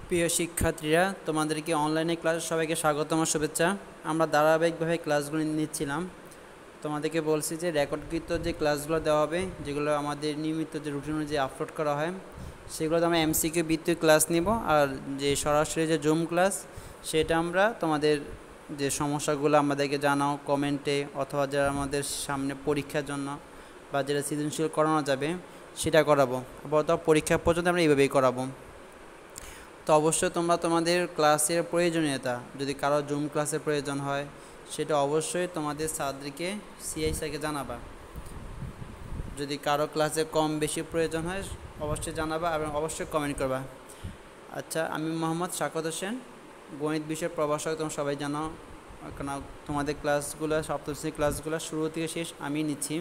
প্রিয় শিক্ষার্থীরা, তোমাদেরকে অনলাইনে ক্লাস সবাইকে স্বাগতম ও শুভেচ্ছা। আমরা ধারাবাহিকভাবে ক্লাসগুলো নিচ্ছিলাম। তোমাদেরকে বলছি যে রেকর্ডকৃত যে ক্লাসগুলো দেওয়া হবে, যেগুলো আমাদের নিয়মিত যে রুটিন অনুযায়ী আপলোড করা হয়, সেগুলোতে আমরা এমসিকিউ ভিত্তিক ক্লাস নিব। আর যে সরাসরি যে জুম ক্লাস, সেটা আমরা তোমাদের যে সমস্যাগুলো আমাদেরকে জানাও কমেন্টে, অথবা যারা আমাদের সামনে পরীক্ষার জন্য বা যেটা সৃজনশীল করানো যাবে সেটা করাবো। আপাতত পরীক্ষা পর্যন্ত আমরা এইভাবেই করাবো। তো অবশ্যই তোমরা তোমাদের ক্লাসের প্রয়োজনীয়তা, যদি কারো জুম ক্লাসের প্রয়োজন হয়, সেটা অবশ্যই তোমাদের স্যারদেরকে সিআই স্যারকে জানাবা। যদি কারো ক্লাসে কম বেশি প্রয়োজন হয় অবশ্যই জানাবা এবং অবশ্যই কমেন্ট করবা। আচ্ছা, আমি মোহাম্মদ শাকত হোসেন, গণিত বিষয়ের প্রভাষক। তোমরা সবাই জানো, কারণ তোমাদের ক্লাসগুলো সপ্তম শ্রেণীর ক্লাসগুলো শুরু থেকে শেষ আমি নিচ্ছি।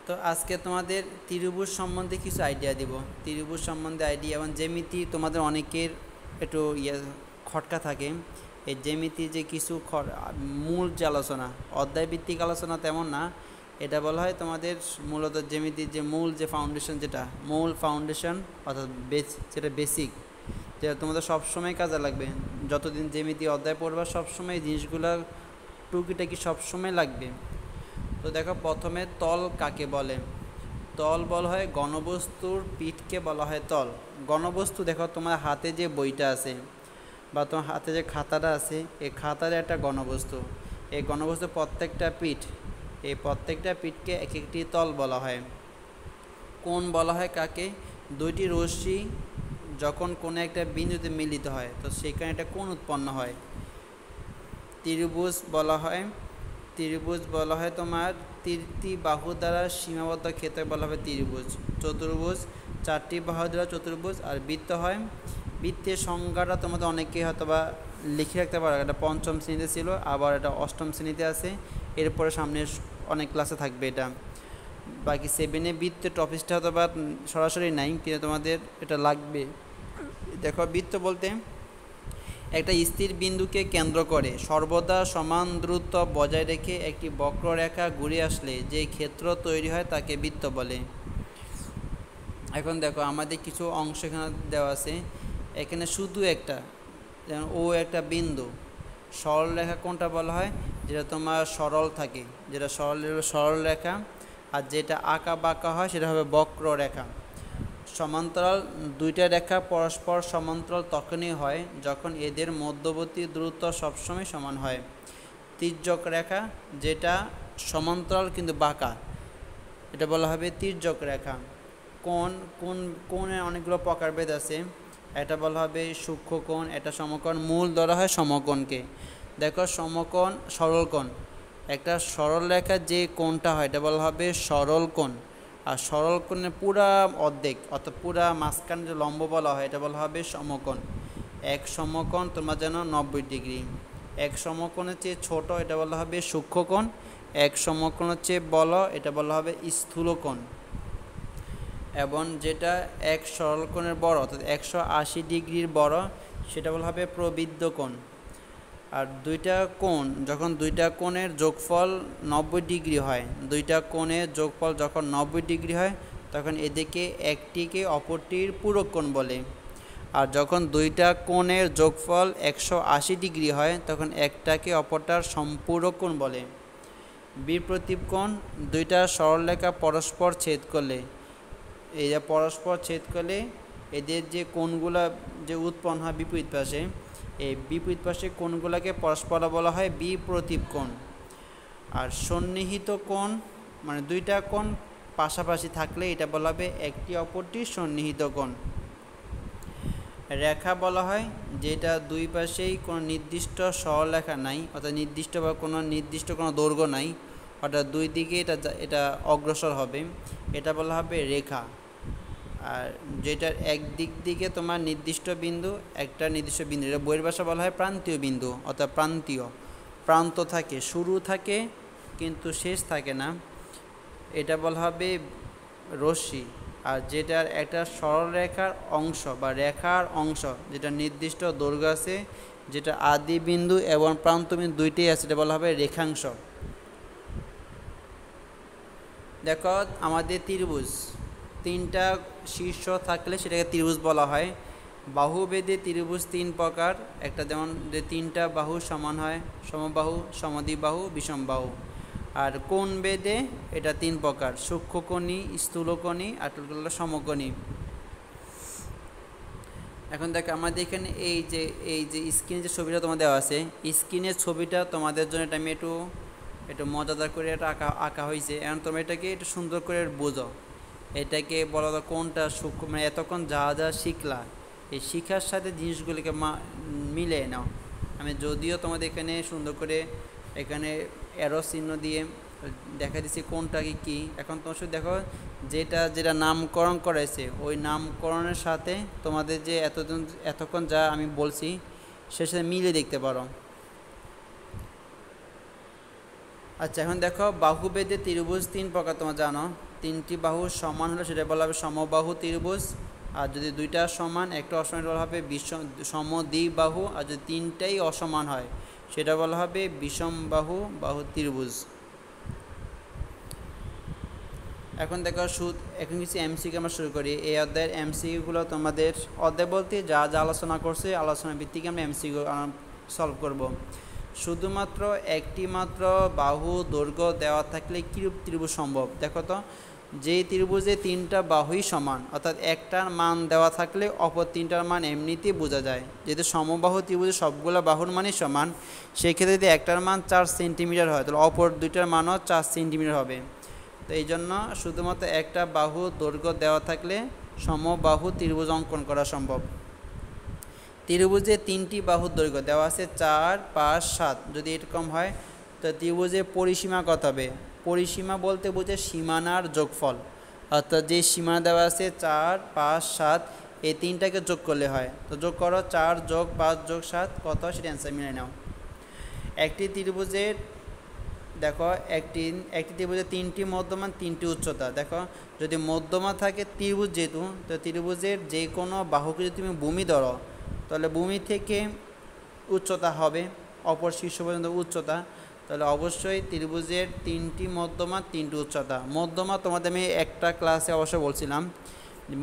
তো আজকে তোমাদের ত্রিভুজ সম্বন্ধে কিছু আইডিয়া দিব। ত্রিভুজ সম্বন্ধে আইডিয়া এবং জ্যামিতি তোমাদের অনেকের একটু খটকা থাকে। এই জ্যামিতি যে কিছু মূল যে আলোচনা, অধ্যায়ভিত্তিক আলোচনা তেমন না। এটা বলা হয় তোমাদের মূলত জ্যামিতির যে মূল যে ফাউন্ডেশন, যেটা মূল ফাউন্ডেশন অর্থাৎ যেটা বেসিক, যেটা তোমাদের সবসময় কাজে লাগবে। যতদিন জ্যামিতি অধ্যায় পড়বা সবসময় এই জিনিসগুলো টুকিটাকি সবসময় লাগবে। তো দেখো, প্রথমে তল কাকে বলে? তল বলা হয় ঘনবস্তুর পিঠকে বলা হয় তল। ঘনবস্তু দেখো, তোমার হাতে যে বইটা আছে বা তোমার হাতে যে খাতাটা আছে, এই খাতার একটা ঘনবস্তু। এই ঘনবস্তুর প্রত্যেকটা পিঠ, এই প্রত্যেকটা পিঠকে এক একটি তল বলা হয়। কোণ বলা হয় কাকে? দুইটি রশ্মি যখন কোনো একটা বিন্দুতে মিলিত হয় তো সেখানে একটা কোণ উৎপন্ন হয়। ত্রিভুজ বলা হয় তোমার তিনটি বাহু দ্বারা সীমাবদ্ধ ক্ষেত্রে বলা হবে ত্রিভুজ। চতুর্ভুজ চারটি বাহু দ্বারা চতুর্ভুজ। আর বৃত্ত হয়, বৃত্তের সংজ্ঞাটা তোমাদের অনেকেই হয়তো বা লিখে রাখতে পারো। এটা পঞ্চম শ্রেণীতে ছিল, আবার এটা অষ্টম শ্রেণীতে আছে, এরপরে সামনে অনেক ক্লাসে থাকবে এটা। বাকি 7-এ বৃত্তের টপিকটা হয়তো বা সরাসরি নাই, কিন্তু তোমাদের এটা লাগবে। দেখো, বৃত্ত বলতে একটা স্থির বিন্দুকে কেন্দ্র করে সর্বদা সমান দূরত্ব বজায় রেখে একটি বক্ররেখা ঘুরে আসলে যে ক্ষেত্র তৈরি হয় তাকে বৃত্ত বলে। এখন দেখো, আমাদের কিছু অংশ এখানে দেওয়া আছে। এখানে শুধু একটা, যেমন ও একটা বিন্দু। সরল রেখা কোনটা বলা হয়? যেটা তোমার সরল থাকে, যেটা সরল রেখা। আর যেটা আঁকা বাঁকা হয় সেটা হবে বক্ররেখা। সমান্তরাল দুইটা রেখা পরস্পর সমান্তরাল তখনই হয় যখন এদের মধ্যবর্তী দূরত্ব সবসময় সমান হয়। তির্যক রেখা, যেটা সমান্তরাল কিন্তু বাঁকা, এটা বলা হবে তির্যক রেখা। কোণের অনেকগুলো প্রকারভেদ আছে। এটা বলা হবে সূক্ষ্ম কোণ, এটা সমকোণ। মূল ধরা হয় সমকোণকে। দেখো, সমকোণ সরল কোণ, একটা সরল রেখার যে কোণটা হয় এটা বলা হবে সরল কোণ। আর সরল কোণের পুরা অর্ধেক অর্থাৎ পুরা মাঝখানে যে লম্ব বলা হয় এটা বলা হবে সমকোণ। এক সমকোণ তোমরা জানো 90 ডিগ্রি। এক সমকোণের চেয়ে ছোট এটা বলা হবে সূক্ষ্মকোণ। এক সমকোণের চেয়ে বড় এটা বলা হবে স্থূলকোণ। এবং যেটা এক সরলকোণের বড় অর্থাৎ 180 ডিগ্রির বড় সেটা বলা হবে প্রবৃদ্ধ কোণ। আর যখন দুইটা কোণের যোগফল 90 ডিগ্রি হয়, দুইটা কোণের যোগফল যখন 90 ডিগ্রি হয় তখন এদিকে একটিকে অপরটির পূরক কোণ বলে। আর যখন দুইটা কোণের যোগফল 180 ডিগ্রি হয় তখন একটাকে অপরটার সম্পূরক কোণ বলে। বিপরীত কোণ, দুইটা সরলরেখা পরস্পর ছেদ করলে, এই যে পরস্পর ছেদ করলে এদের যে কোণগুলা যে উৎপন্ন হয় বিপরীত পাশে, এই বিপরীত পাশে কোণগুলোকে পরস্পর বলা হয় বিপ্রতীপ কোণ। আর সন্নিহিত কোণ মানে দুইটা কোণ পাশাপাশি থাকলে এটা বলা হবে একটি অপরটির সন্নিহিত কোণ। রেখা বলা হয় যেটা দুই পাশেই কোনো নির্দিষ্ট সরলরেখা নাই, অর্থাৎ নির্দিষ্ট বা কোনো দৈর্ঘ্য নাই, অর্থাৎ দুই দিকে এটা অগ্রসর হবে, এটা বলা হবে রেখা। আর যেটার এক দিকে তোমার নির্দিষ্ট বিন্দু, একটা নির্দিষ্ট বিন্দু, এটা বইয়ের ভাষা বলা হয় প্রান্তীয় বিন্দু, অর্থাৎ প্রান্ত থাকে, শুরু থাকে কিন্তু শেষ থাকে না, এটা বলা হবে রশ্মি। আর যেটার একটা সরলরেখার অংশ বা রেখার অংশ যেটা নির্দিষ্ট দৈর্ঘ্য আছে, যেটা আদি বিন্দু এবং প্রান্ত বিন্দু দুইটাই আছে, এটা বলা হবে রেখাংশ। দেখো, আমাদের ত্রিভুজ তিনটা শীর্ষ থাকলে সেটাকে ত্রিভুজ বলা হয়। বাহুভেদে ত্রিভুজ তিন প্রকার, একটা যেমন যে তিনটা বাহু সমান হয়, সমবাহু, সমদ্বিবাহু, বিষমবাহু। আর কোণ বেদে এটা তিন প্রকার, সূক্ষ্মকোণী, স্থূলকোণী আর সমকোণী। এখন দেখ আমাদের এখানে এই যে স্ক্রিনে যে ছবিটা তোমাদের দেওয়া আছে, স্ক্রিনের ছবিটা তোমাদের জন্য এটা আমি একটু মজাদার করে এটা আঁকা হয়েছে। এখন তোমরা এটাকে একটু সুন্দর করে বোঝো, এটাকে বলা হয় কোনটা সূক্ষ্ম, মানে এতক্ষণ যা যা শিখলা এই শিখার সাথে জিনিসগুলিকে মিলে নাও। আমি যদিও তোমাদের এখানে সুন্দর করে এখানে অ্যারো চিহ্ন দিয়ে দেখা দিচ্ছি কোনটা কি। এখন তোমার শুধু দেখো যেটা নামকরণ করেছে ওই নামকরণের সাথে তোমাদের যে এতক্ষণ যা আমি বলছি সেটার সাথে মিলে দেখতে পারো। আচ্ছা, এখন দেখো বাহুভেদে ত্রিভুজ তিন প্রকার তোমরা জানো। তিনটি বাহু সমান হলে সেটা বলা হবে সমবাহু ত্রিভুজ, আর যদি দুইটা সমান একটা অসমান বলা হবে সমদ্বিবাহু, আর যদি তিনটাই অসমান হয় সেটা বলা হবে বিষমবাহু বাহু ত্রিভুজ। এখন দেখো এখন কিছু এমসিকিউ আমরা শুরু করি। এই অধ্যায়ের এমসিকিউগুলো তোমাদের অধ্যায় বলতে যা যা আলোচনা করছে আলোচনার ভিত্তিকে আমরা এমসিকিউ সলভ করব। শুধুমাত্র একটি মাত্র বাহু দৈর্ঘ্য দেওয়া থাকলে কীরূপ ত্রিভুজ সম্ভব? দেখো তো, যেই ত্রিভুজে তিনটা বাহুই সমান, অর্থাৎ একটার মান দেওয়া থাকলে অপর তিনটার মান এমনিতেই বোঝা যায়। যেহেতু সমবাহু ত্রিভুজে সবগুলো বাহুর মানই সমান, সেই ক্ষেত্রে যদি একটার মান 4 সেন্টিমিটার হয় তাহলে অপর দুইটার মানও 4 সেন্টিমিটার হবে। তো এই জন্য শুধুমাত্র একটা বাহু দৈর্ঘ্য দেওয়া থাকলে সমবাহু ত্রিভুজ অঙ্কন করা সম্ভব। ত্রিভুজে তিনটি বাহুর দৈর্ঘ্য দেওয়া আছে 4, 5, 7। যদি এরকম হয় তো ত্রিভুজের পরিসীমা কত হবে? পরিসীমা বলতে বোঝে সীমানার যোগফল, অর্থাৎ যে সীমানা দেওয়া আছে 4, 5, 7 এই তিনটাকে যোগ করলে হয়। তো যোগ করো 4 যোগ 5 যোগ 7 কত, সেটা অ্যান্সার মিলে নাও। একটি ত্রিভুজের দেখো একটি ত্রিভুজের তিনটি মধ্যমান, তিনটি উচ্চতা। দেখো যদি মধ্যমা থাকে ত্রিভুজ, যেহেতু তো ত্রিভুজের যে কোনো বাহুকে যদি তুমি ভূমি ধরো তাহলে ভূমি থেকে উচ্চতা হবে অপর শীর্ষ পর্যন্ত উচ্চতা, তাহলে অবশ্যই ত্রিভুজের তিনটি মধ্যমা, তিনটি উচ্চতা। মধ্যমা তোমাদের আমি একটা ক্লাসে অবশ্য বলছিলাম,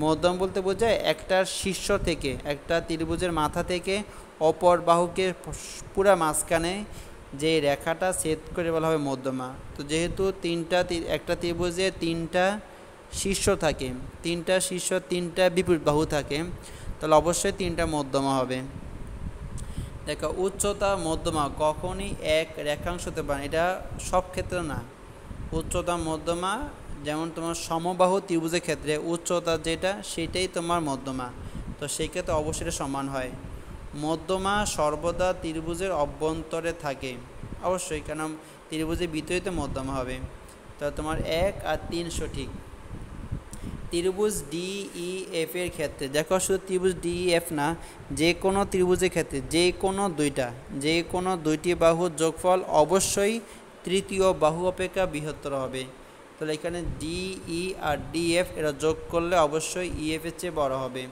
মধ্যম বলতে বোঝায় একটার শীর্ষ থেকে, একটা ত্রিভুজের মাথা থেকে অপর বাহুকে পুরা মাঝখানে যে রেখাটা ছেদ করে বলা হবে মধ্যমা। তো যেহেতু একটা ত্রিভুজে তিনটা শীর্ষ থাকে, তিনটা শীর্ষ তিনটা বিপরীত বাহু থাকে, তাহলে অবশ্যই তিনটা মধ্যমা হবে। দেখো উচ্চতা মধ্যমা কখনই এক রেখাংশ হতে পারে, এটা সব ক্ষেত্রে না। উচ্চতা মধ্যমা যেমন তোমার সমবাহু ত্রিভুজের ক্ষেত্রে উচ্চতা যেটা সেটাই তোমার মধ্যমা, তো সেই ক্ষেত্রে অবশ্যই সমান হয়। মধ্যমা সর্বদা ত্রিভুজের অভ্যন্তরে থাকে অবশ্যই, কারণ ত্রিভুজের ভিতরেই তো মধ্যমা হবে। তো তোমার 1 আর 3 সঠিক। ত্রিভুজ DEF এর ক্ষেত্রে দেখো শুধু ত্রিভুজ DEF না, যে কোনো ত্রিভুজের ক্ষেত্রে যে কোনো দুইটি বাহুর যোগফল অবশ্যই তৃতীয় বাহু অপেক্ষা বৃহত্তর হবে। তাহলে এখানে DE আর DF এরা যোগ করলে অবশ্যই EF এর চেয়ে বড় হবে।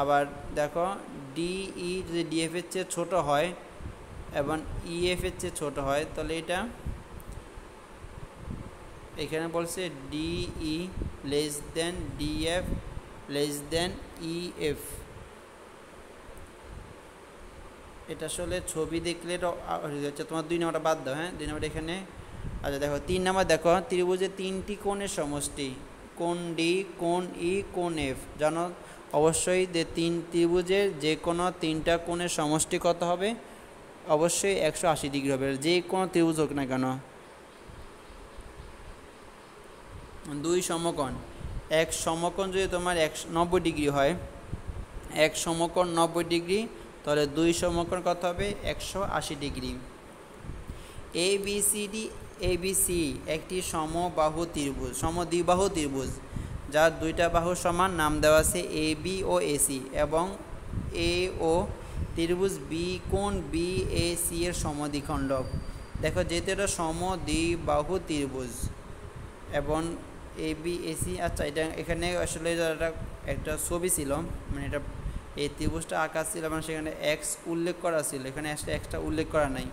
আবার দেখো DE যদি DF এর চেয়ে ছোটো হয় এবং EF এর চেয়ে ছোটো হয় তাহলে এটা এখানে বলছে DE less than DF less than EF। এটা আসলে ছবি দেখলে হচ্ছে তোমার 2 নম্বরটা বাদ দাও, হ্যাঁ 2 নম্বর এখানে। আচ্ছা দেখো 3 নম্বর, দেখো ত্রিভুজের তিনটি কোণের সমষ্টি, কোণ D, কোণ E, কোণ F। জানো অবশ্যই যে ত্রিভুজের যে কোনো তিনটা কোণের সমষ্টি কত হবে? অবশ্যই 180 ডিগ্রি হবে, যে কোনো ত্রিভুজ হোক না কেন। 2 সমকোণ, এক সমকোণ যদি তোমার 90 ডিগ্রি হয়, এক সমকোণ 90 ডিগ্রি, তাহলে 2 সমকোণ কত হবে? 180 ডিগ্রি। ABC একটি সমবাহু ত্রিভুজ, সমদ্বিবাহু ত্রিভুজ যার দুইটা বাহু সমান, নাম দেওয়া আছে AB ও AC, এবং AO ত্রিভুজ কোণ BAC এর সমদ্বিখণ্ডক। দেখো যেহেতু এটা সমদ্বিবাহু ত্রিভুজ এবং ABAC, আচ্ছা এটা এখানে আসলে একটা ছবি ছিল, মানে এটা এই ত্রিভুজটা আঁকা ছিল এবং সেখানে এক্স উল্লেখ করা ছিল, এখানে এক্সটা উল্লেখ করা নাই,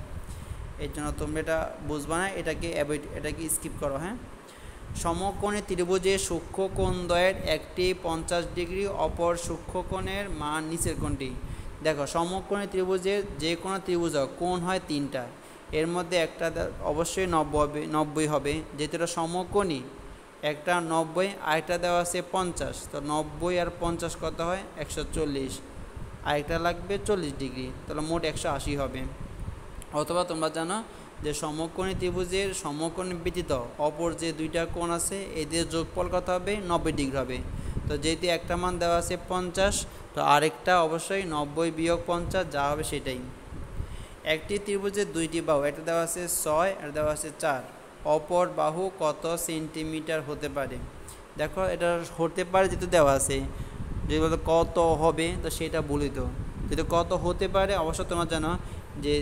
এই জন্য তোমরা এটা বুঝবা না, এটাকে স্কিপ করো। হ্যাঁ, সমকোণী ত্রিভুজের সূক্ষ্মকোণদ্বয়ের একটি 50 ডিগ্রি, অপর সূক্ষ্মকোণের মান নিচের কোণটি। দেখো সমকোণী ত্রিভুজের যে কোনো ত্রিভুজ কোণ হয় তিনটা, এর মধ্যে একটা অবশ্যই 90 হবে যেহেতু এটা সমকোণী, একটা 90, আরেকটা দেওয়া আছে 50, তো 90 আর 50 কত হয় 140, আরেকটা লাগবে 40 ডিগ্রি, তাহলে মোট 180 হবে। অথবা তোমরা জানো যে সমকোণী ত্রিভুজের সমকোণ ব্যতীত অপর যে দুইটা কোণ আছে এদের যোগফল কত হবে 90 ডিগ্রি হবে। তো যেহেতু একটা মান দেওয়া আছে 50, তো আরেকটা অবশ্যই 90 বিয়োগ 50 যা হবে সেটাই। একটি ত্রিভুজের দুইটি বাহু, একটা দেওয়া আছে 6, একটা দেওয়া আছে 4, অপর বাহু কত সেন্টিমিটার হতে পারে। দেখো এটা হতে পারে যেহেতু দেওয়া আছে, যেগুলো কত হবে তো সেটা বলিত, যেহেতু কত হতে পারে অবশ্য তোমরা জানো যে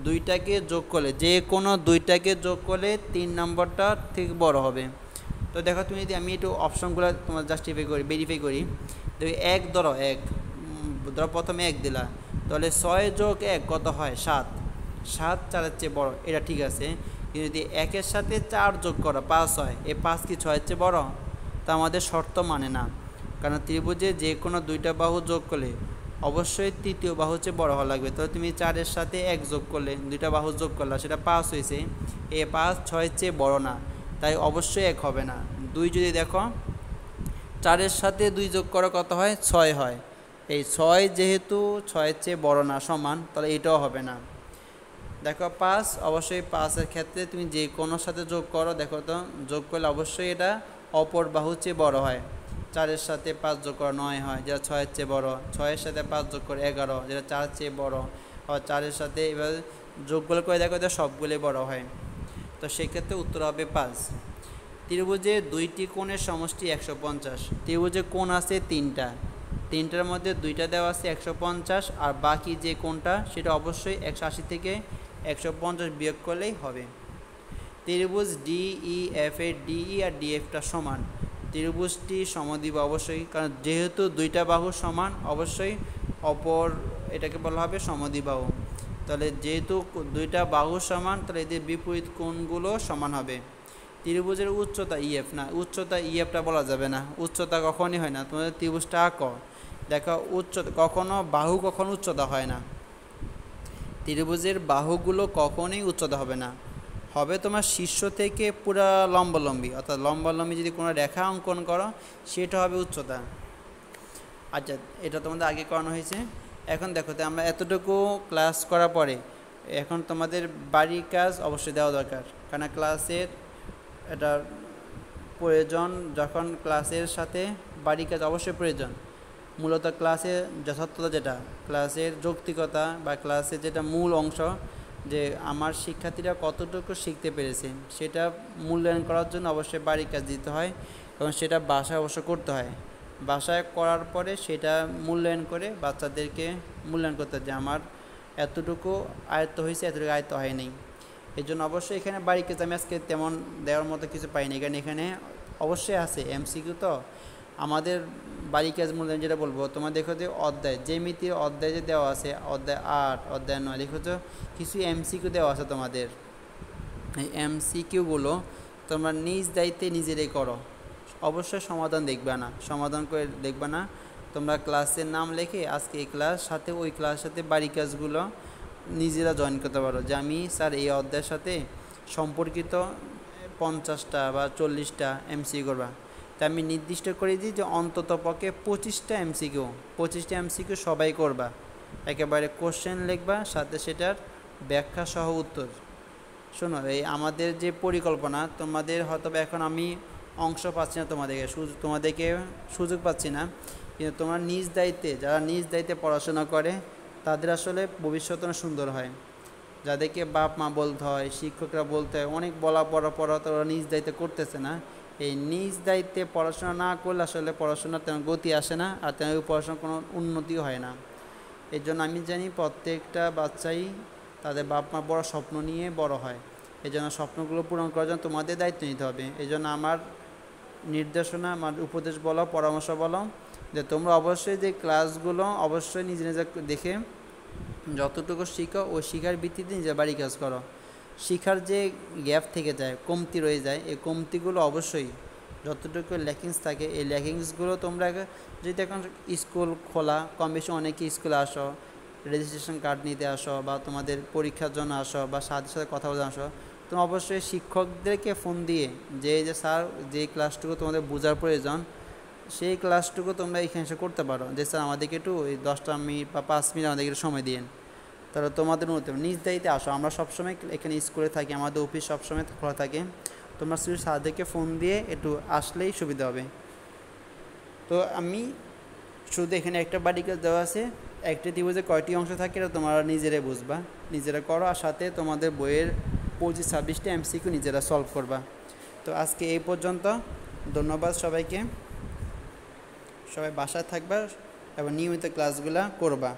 দুইটাকে যোগ করলে, যে কোনো দুইটাকে যোগ করলে 3 নম্বরটা ঠিক বড় হবে। তো দেখো তুমি যদি আমি একটু অপশনগুলো তোমার জাস্টিফাই করি, ভেরিফাই করি, দেখো ধরো প্রথমে 1 দিলা, তাহলে 6 যোগ 1 কত হয় 7, 7 4-এর চেয়ে বড়, এটা ঠিক আছে। কিন্তু যদি 1-এর সাথে 4 যোগ করো 5 হয়, এই 5 কি 6-এর চেয়ে বড়? তা আমাদের শর্ত মানে না, কারণ ত্রিভুজে যে কোনো দুইটা বাহু যোগ করলে অবশ্যই তৃতীয় বাহু চেয়ে বড় হওয়া লাগবে। তো তুমি 4-এর সাথে 1 যোগ করলে, দুইটা বাহু যোগ করলে সেটা 5 হয়েছে, এ 5 6-এর চেয়ে বড় না, তাই অবশ্যই 1 হবে না। 2 যদি দেখো 4-এর সাথে 2 যোগ করো কত হয় 6 হয়, এই 6 যেহেতু 6-এর চেয়ে বড় না সমান, তাহলে এটাও হবে না। দেখো 5, অবশ্যই 5-এর ক্ষেত্রে তুমি যে কোনো সাথে যোগ করো, দেখো তো যোগ করলে অবশ্যই এটা অপর বাহুর চেয়ে বড় হয়। 4-এর সাথে 5 যোগ করো 9 হয়, যেটা 6-এর চেয়ে বড়, 6-এর সাথে 5 যোগ করে 11, যেটা 4-এর চেয়ে বড়, আর 4-এর সাথে এবার যোগগুলো করে দেখো তো সবগুলোই বড় হয়, তো সেক্ষেত্রে উত্তর হবে 5। ত্রিভুজের দুইটি কোণের সমষ্টি 150, ত্রিভুজে কোণ আছে তিনটার মধ্যে দুইটা দেওয়া আছে 150, আর বাকি যে কোণটা সেটা অবশ্যই 180 থেকে 150 বিয়োগ করলেই হবে। ত্রিভুজ DEF এর DE আর DFটা সমান, ত্রিভুজটি সমদ্বিবাহু অবশ্যই, কারণ যেহেতু দুইটা বাহু সমান অবশ্যই অপর এটাকে বলা হবে সমদ্বিবাহু। তাহলে যেহেতু দুইটা বাহু সমান, তাহলে এদের বিপরীত কোণগুলো সমান হবে। ত্রিভুজের উচ্চতা EF, না উচ্চতা EFটা বলা যাবে না, উচ্চতা কখনই হয় না। তোমাদের ত্রিভুজটা আঁকো, দেখো উচ্চতা কখনো বাহু কখনো উচ্চতা হয় না, ত্রিভুজের বাহুগুলো কখনোই উচ্চতা হবে না, হবে তোমার শীর্ষ থেকে পুরা লম্বালম্বী, অর্থাৎ লম্বালম্বী যদি কোনো রেখা অঙ্কন করো সেটা হবে উচ্চতা। আচ্ছা, এটা তোমাদের আগে করানো হয়েছে। এখন দেখো তো আমরা এতটুকু ক্লাস করার পরে এখন তোমাদের বাড়ির কাজ অবশ্যই দেওয়া দরকার, কারণ ক্লাসের এটা প্রয়োজন, যখন ক্লাসের সাথে বাড়ির কাজ অবশ্যই প্রয়োজন। মূলত ক্লাসে যথার্থতা, যেটা ক্লাসের যৌক্তিকতা বা ক্লাসের যেটা মূল অংশ, যে আমার শিক্ষার্থীরা কতটুকু শিখতে পেরেছে সেটা মূল্যায়ন করার জন্য অবশ্যই বাড়ির কাজ দিতে হয়, এবং সেটা বাসায় অবশ্য করতে হয়। বাসায় করার পরে সেটা মূল্যায়ন করে বাচ্চাদেরকে মূল্যায়ন করতে হয় যে আমার এতটুকু আয়ত্ত হয়েছে, এতটুকু আয়ত্ত হয়নি। এই জন্য অবশ্যই এখানে বাড়ির কাজ আমি আজকে তেমন দেওয়ার মতো কিছু পাইনি, কারণ এখানে অবশ্যই আছে MCQ। তো আমাদের বাড়ির কাজ মূল্যায়ন যেটা বলবো, তোমার দেখো যে অধ্যায় জ্যামিতির অধ্যায় যে দেওয়া আছে, অধ্যায় 8 অধ্যায় 9, দেখো তো কিছু MCQ দেওয়া আছে তোমাদের। এই MCQগুলো তোমরা নিজ দায়িত্বে নিজেরাই করো, অবশ্যই সমাধান সমাধান করে দেখবে না। তোমরা ক্লাসের নাম লিখে আজকে এই ক্লাস সাথে ওই ক্লাসের সাথে বাড়ির কাজগুলো নিজেরা জয়েন করতে পারো, যে আমি স্যার এই অধ্যায়ের সাথে সম্পর্কিত 50টা বা 40টা MCQ করবা। তাই আমি নির্দিষ্ট করে দিই যে অন্তত পক্ষে 25টা MCQ সবাই করবা, একেবারে কোশ্চেন লিখবা, সাথে সেটার ব্যাখ্যা সহ উত্তর। শোনো, এই আমাদের যে পরিকল্পনা, তোমাদের হয়তো এখন আমি অংশ পাচ্ছি না, তোমাদেরকে সুযোগ পাচ্ছি না, কিন্তু তোমরা নিজ দায়িত্বে, যারা নিজ দায়িত্বে পড়াশোনা করে তাদের আসলে ভবিষ্যৎ অনেক সুন্দর হয়। যাদেরকে বাপ মা বলতে হয়, শিক্ষকরা বলতে হয়, অনেক বলা পড়া তো ওরা নিজ দায়িত্বে করতেছে না। এই নিজ দায়িত্বে পড়াশোনা না করলে আসলে পড়াশোনার তেমন গতি আসে না, আর তেমন পড়াশোনার কোনো উন্নতিও হয় না। এই জন্য আমি জানি প্রত্যেকটা বাচ্চাই তাদের বাপ মা বড় স্বপ্ন নিয়ে বড় হয়, এই জন্য স্বপ্নগুলো পূরণ করার জন্য তোমাদের দায়িত্ব নিতে হবে। এই জন্য আমার নির্দেশনা, আমার উপদেশ বলো, পরামর্শ বলো, যে তোমরা অবশ্যই যে ক্লাসগুলো অবশ্যই নিজে নিজে দেখে যতটুকু শিখো ওই শিখার ভিত্তিতে নিজের বাড়ি কাজ করো। শিখার যে গ্যাপ থেকে যায়, কমতি রয়ে যায়, এই কমতিগুলো অবশ্যই যতটুকু ল্যাকিংস থাকে এই ল্যাকিংসগুলো তোমরা যদি এখন স্কুল খোলা, কম বেশি অনেকে স্কুলে আসো, রেজিস্ট্রেশন কার্ড নিতে আসো বা তোমাদের পরীক্ষার জন্য আসো বা সাথে সাথে কথা বলতে আসো, তুমি অবশ্যই শিক্ষকদেরকে ফোন দিয়ে যে স্যার যে ক্লাসটুকু তোমাদের বোঝার প্রয়োজন সেই ক্লাসটুকু তোমরা এখানে এসে করতে পারো, যে স্যার আমাদেরকে একটু ওই 10 মিনিট বা 5 মিনিট আমাদেরকে একটু সময় দিন। তাহলে তোমাদের মতো নিজ দায়িত্বে আসো, আমরা সবসময় এখানে স্কুলে থাকি, আমাদের অফিস সবসময় খোলা থাকে, তোমরা শুধু স্যারদেরকে ফোন দিয়ে একটু আসলেই সুবিধা হবে। তো আমি শুধু এখানে একটা বাড়িকাজ দেওয়া আছে, একটা ত্রিভুজে কয়টি অংশ থাকে এটা তোমরা নিজেরাই বুঝবা, নিজেরা করো, আর সাথে তোমাদের বইয়ের 25-26টা এমসিকিউ নিজেরা সলভ করবা। তো আজকে এই পর্যন্ত, ধন্যবাদ সবাইকে, সবাই বাসায় থাকবা এবং নিয়মিত ক্লাসগুলো করবা।